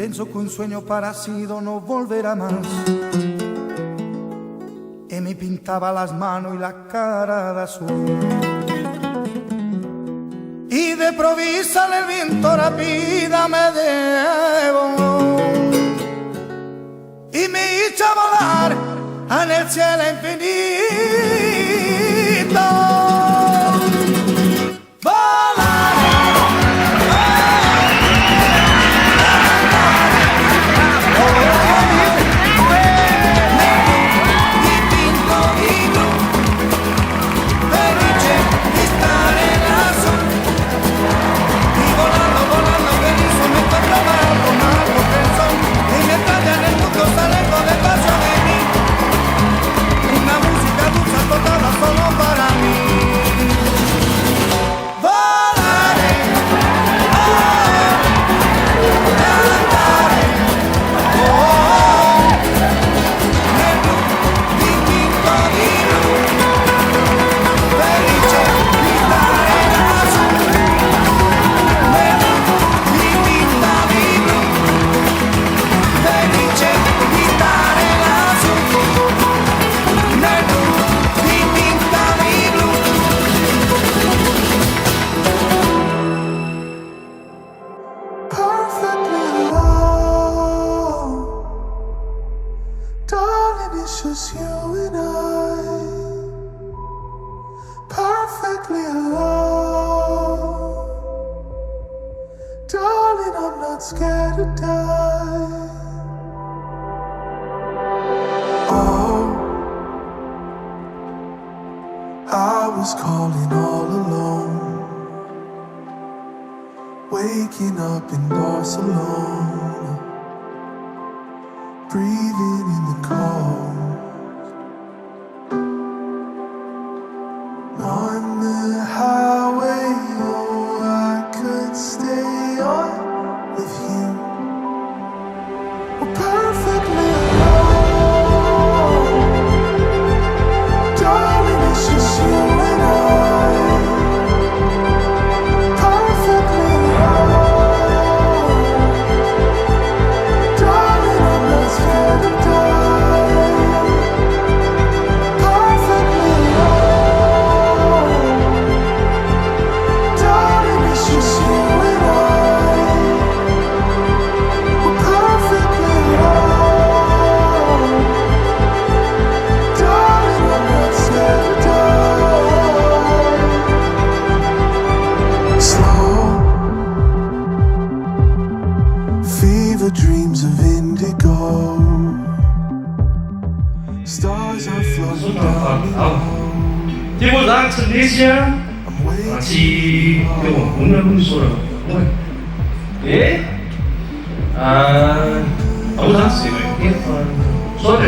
Pienso que un sueño parecido no volverá más. Y me pintaba las manos y la cara de azul. Y de provisa el viento rápida me llevó y me hizo volar en el cielo infinito. It's just you and I, perfectly alone. Darling, I'm not scared to die. Oh, I was calling all alone, waking up in Barcelona, breathing in the cold. On the highway, oh, I could stay on with you. We're perfectly alone. Darling, it's just you and I. Perfectly alone. Darling, I'm not scared to die. Perfectly alone. Darling, it's just you and I. We're perfectly alone. Darling, I'm not scared to die. Slow fever dreams of indigo. Stars are floating down below. 结果咱成这些， I'm 而 waiting 且给我姑娘跟你说了，我，哎，我当时没说的，